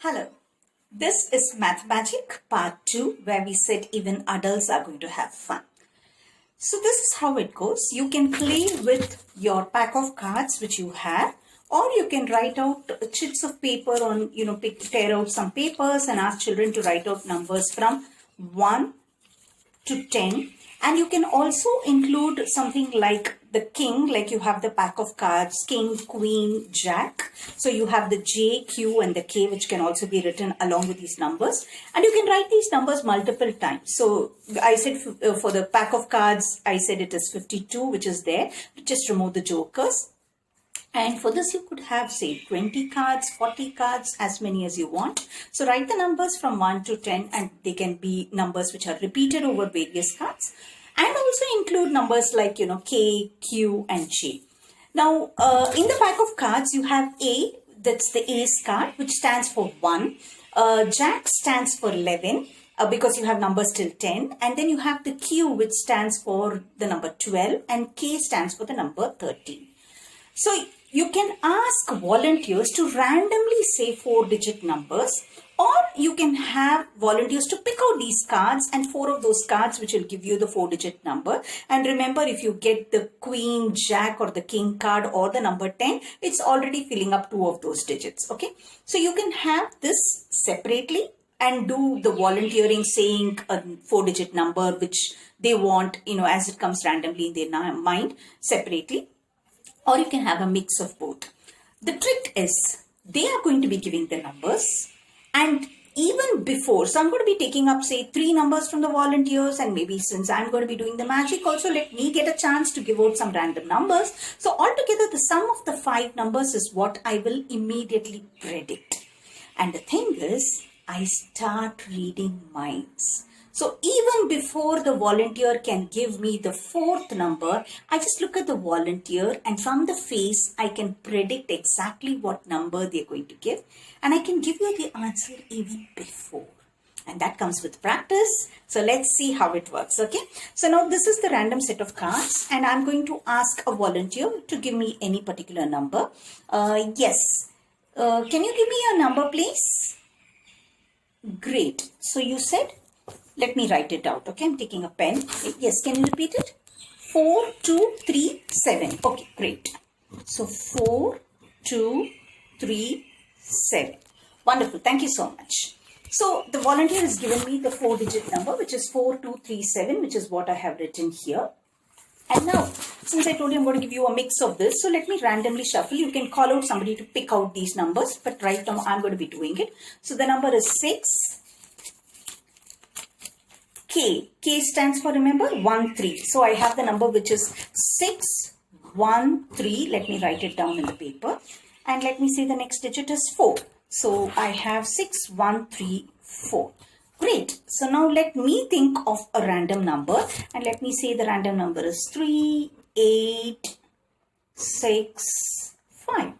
Hello, this is Mathemagic Part 2 where we said even adults are going to have fun. So this is how it goes. You can play with your pack of cards which you have, or you can write out chits of paper on, tear out some papers and ask children to write out numbers from 1 to 10. And you can also include something like the king, like you have the pack of cards, king, queen, jack. So you have the J, Q and the K, which can also be written along with these numbers. And you can write these numbers multiple times. So I said for the pack of cards, I said it is 52, which is there. Just remove the jokers. And for this, you could have, say, 20 cards, 40 cards, as many as you want. So write the numbers from 1 to 10, and they can be numbers which are repeated over various cards. And also include numbers like, K, Q, and J. Now, in the pack of cards, you have A, that's the ace card, which stands for 1. Jack stands for 11. Because you have numbers till 10, and then you have the Q, which stands for the number 12, and K stands for the number 13. So you can ask volunteers to randomly say 4-digit numbers, or you can have volunteers to pick out these cards and 4 of those cards which will give you the 4-digit number. And remember, if you get the queen, jack or the king card or the number 10, it's already filling up 2 of those digits. Okay, so you can have this separately and do the volunteering saying a 4-digit number which they want, as it comes randomly in their mind separately. Or you can have a mix of both. The trick is they are going to be giving the numbers, and even before, so I'm going to be taking up, say, 3 numbers from the volunteers, and maybe since I'm going to be doing the magic also, let me get a chance to give out some random numbers. So altogether, the sum of the 5 numbers is what I will immediately predict. And the thing is, I start reading minds. So even before the volunteer can give me the 4th number, I just look at the volunteer, and from the face, I can predict exactly what number they're going to give. And I can give you the answer even before. And that comes with practice. So let's see how it works, okay? So now this is the random set of cards, and I'm going to ask a volunteer to give me any particular number. Yes. Can you give me a number, please? Great. So you said... Let me write it out. Okay, I'm taking a pen. Yes, can you repeat it? 4, 2, 3, 7. Okay, great. So 4, 2, 3, 7. Wonderful. Thank you so much. So the volunteer has given me the 4-digit number, which is 4237, which is what I have written here. And now, since I told you I'm going to give you a mix of this, so let me randomly shuffle. You can call out somebody to pick out these numbers, but right now I'm going to be doing it. So the number is 6. K. K stands for, remember, 1, 3. So I have the number which is 6, 1, 3. Let me write it down in the paper. And let me say the next digit is 4. So I have 6, 1, 3, 4. Great. So now let me think of a random number. And let me say the random number is 3, 8, 6, 5.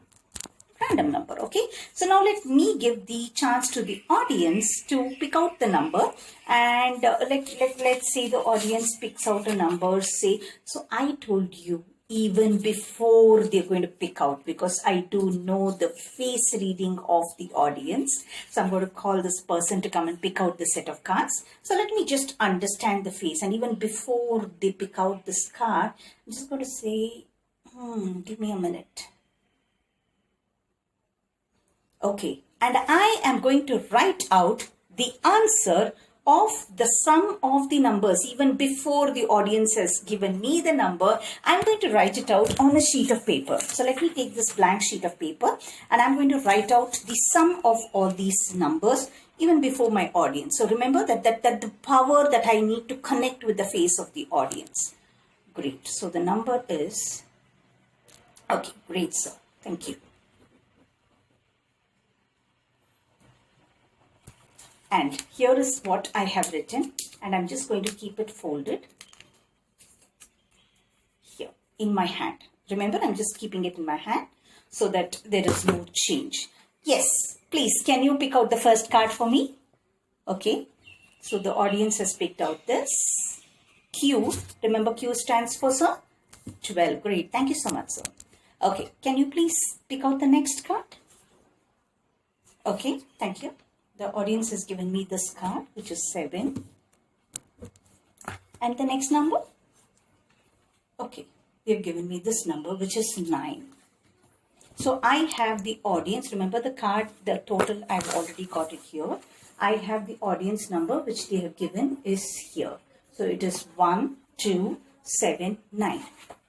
Random number, okay? So now let me give the chance to the audience to pick out the number, and let's say the audience picks out a number, say, so I told you even before they're going to pick out, because I do know the face reading of the audience. So I'm going to call this person to come and pick out the set of cards. So let me just understand the face, and even before they pick out this card, I'm just going to say, give me a minute. Okay, and I am going to write out the answer of the sum of the numbers even before the audience has given me the number. I'm going to write it out on a sheet of paper. So let me take this blank sheet of paper, and I'm going to write out the sum of all these numbers even before my audience. So remember that the power that I need to connect with the face of the audience. Great. So the number is, okay, great, sir. Thank you. And here is what I have written, and I'm just going to keep it folded here in my hand. Remember, I'm just keeping it in my hand so that there is no change. Yes, please, can you pick out the first card for me? Okay, so the audience has picked out this. Q, remember Q stands for, sir? 12, great, thank you so much, sir. Okay, can you please pick out the next card? Okay, thank you. The audience has given me this card, which is 7. And the next number? Okay, they've given me this number, which is 9. So I have the audience. Remember the card, the total, I've already got it here. I have the audience number, which they have given is here. So it is 1, 2, 7, 9.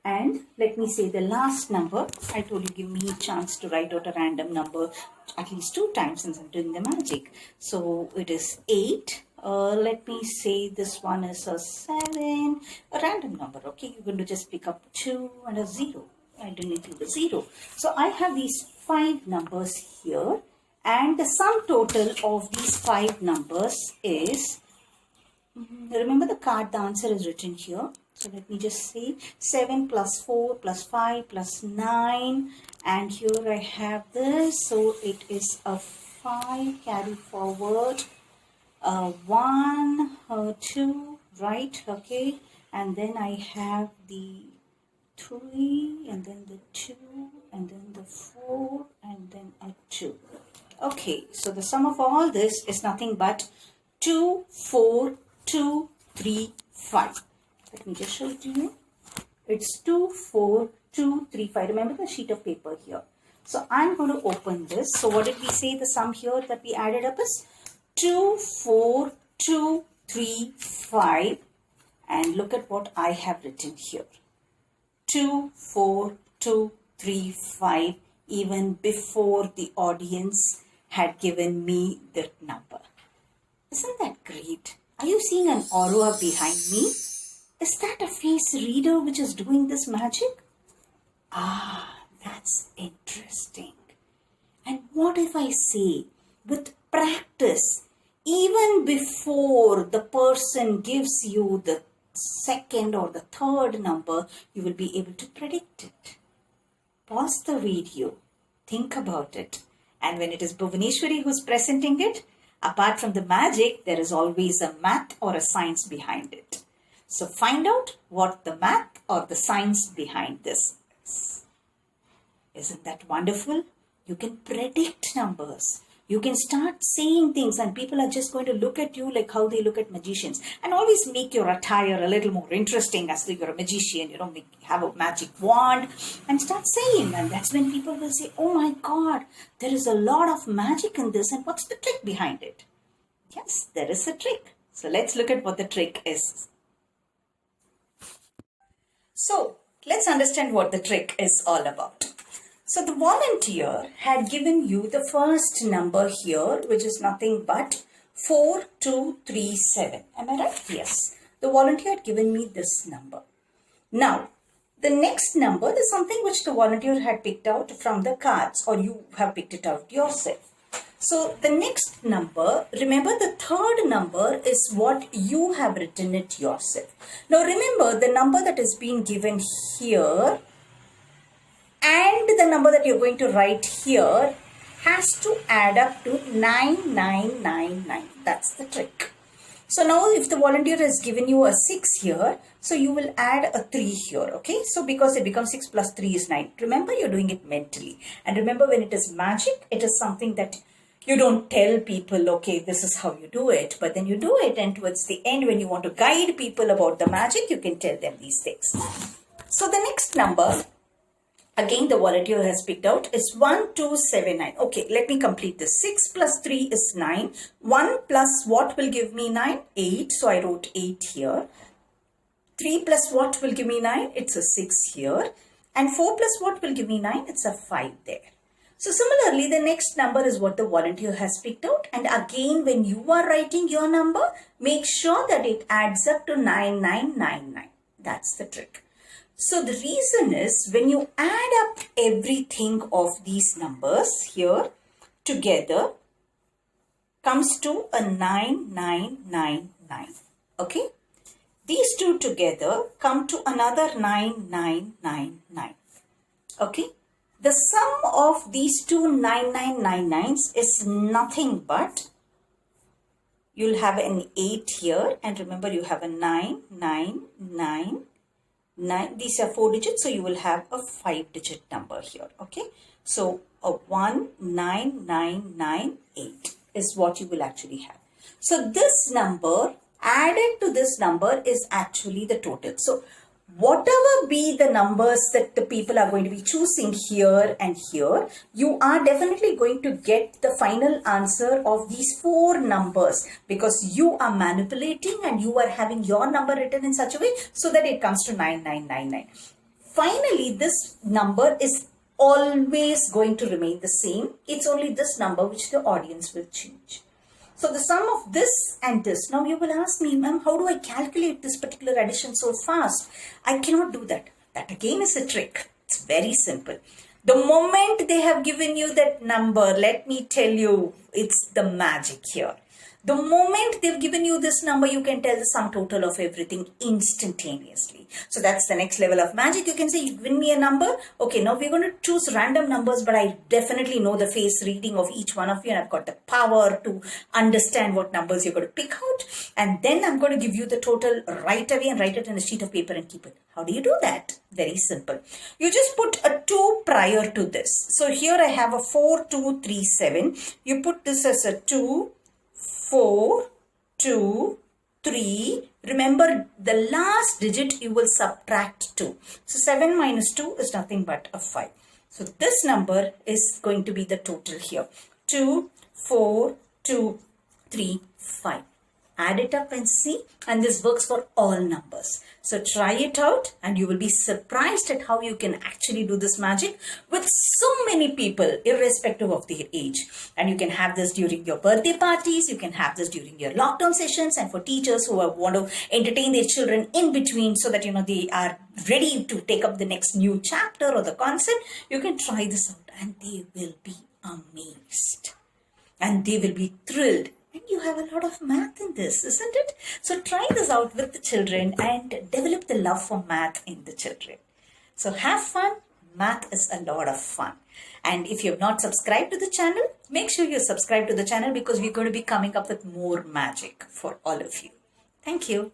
And let me say the last number. I told you give me a chance to write out a random number at least 2 times since I'm doing the magic. So it is 8. Let me say this one is a 7. A random number. Okay, you're going to just pick up 2 and a 0. I don't need to do the 0. So I have these 5 numbers here. And the sum total of these 5 numbers is, remember the card, the answer is written here. So let me just say 7 plus 4 plus 5 plus 9. And here I have this. So it is a 5 carry forward. 1, 2, right? Okay. And then I have the 3 and then the 2 and then the 4 and then a 2. Okay, so the sum of all this is nothing but 2, 4, 2, 3, 5. Let me just show it to you. It's 2, 4, 2, 3, 5. Remember the sheet of paper here. So I'm going to open this. So what did we say the sum here that we added up is? 2, 4, 2, 3, 5. And look at what I have written here. 2, 4, 2, 3, 5, even before the audience had given me that number. Isn't that great? Are you seeing an aura behind me? Is that a face reader which is doing this magic? Ah, that's interesting. And what if I say, with practice, even before the person gives you the second or the third number, you will be able to predict it. Pause the video, think about it, and when it is Bhuvaneshwari who's presenting it, apart from the magic, there is always a math or a science behind it. So find out what the math or the science behind this is. Isn't that wonderful? You can predict numbers. You can start saying things and people are just going to look at you like how they look at magicians. And always make your attire a little more interesting as though you're a magician. You know, have a magic wand and start saying. And that's when people will say, oh my God, there is a lot of magic in this. And what's the trick behind it? Yes, there is a trick. So let's look at what the trick is. So let's understand what the trick is all about. So the volunteer had given you the first number here, which is nothing but 4237. Am I right? Yes. The volunteer had given me this number. Now, the next number is something which the volunteer had picked out from the cards, or you have picked it out yourself. So the next number, remember the third number is what you have written it yourself. Now remember the number that is being given here and the number that you're going to write here has to add up to 9999. That's the trick. So now if the volunteer has given you a 6 here, so you will add a 3 here, okay? So because it becomes 6 plus 3 is 9. Remember, you're doing it mentally. And remember, when it is magic, it is something that you don't tell people, okay, this is how you do it. But then you do it, and towards the end, when you want to guide people about the magic, you can tell them these things. So the next number, again, the volunteer has picked out is 1279. Okay, let me complete this. 6 plus 3 is 9. 1 plus what will give me 9? 8. So I wrote 8 here. 3 plus what will give me 9? It's a 6 here. And 4 plus what will give me 9? It's a 5 there. So similarly, the next number is what the volunteer has picked out. And again, when you are writing your number, make sure that it adds up to 9999. That's the trick. So the reason is when you add up everything of these numbers here together comes to a 9999. Okay. These two together come to another 9999. Okay. The sum of these two 9999s is nothing but you'll have an 8 here, and remember you have a 9. These are 4 digits, so you will have a 5-digit number here. Okay. So 19998 is what you will actually have. So this number added to this number is actually the total. So whatever be the numbers that the people are going to be choosing here and here, you are definitely going to get the final answer of these four numbers, because you are manipulating and you are having your number written in such a way so that it comes to 9999. Finally, this number is always going to remain the same. It's only this number which the audience will change. So the sum of this and this. Now you will ask me, ma'am, how do I calculate this particular addition so fast? I cannot do that. That again is a trick. It's very simple. The moment they have given you that number, let me tell you, it's the magic here. The moment they've given you this number, you can tell the sum total of everything instantaneously. So that's the next level of magic. You can say, you give me a number. Okay, now we're going to choose random numbers, but I definitely know the face reading of each one of you, and I've got the power to understand what numbers you're going to pick out. And then I'm going to give you the total right away and write it in a sheet of paper and keep it. How do you do that? Very simple. You just put a 2 prior to this. So here I have a 4237. You put this as a 2, 4, 2, 3. Remember, the last digit you will subtract 2. So 7 minus 2 is nothing but a 5. So this number is going to be the total here. 2, 4, 2, 3, 5. Add it up and see, and this works for all numbers. So try it out and you will be surprised at how you can actually do this magic with so many people irrespective of their age. And you can have this during your birthday parties, you can have this during your lockdown sessions, and for teachers who want to entertain their children in between so that they are ready to take up the next new chapter or the concept, you can try this out and they will be amazed and they will be thrilled. And you have a lot of math in this, isn't it? So try this out with the children and develop the love for math in the children. So have fun. Math is a lot of fun. And if you have not subscribed to the channel, make sure you subscribe to the channel, because we're going to be coming up with more magic for all of you. Thank you.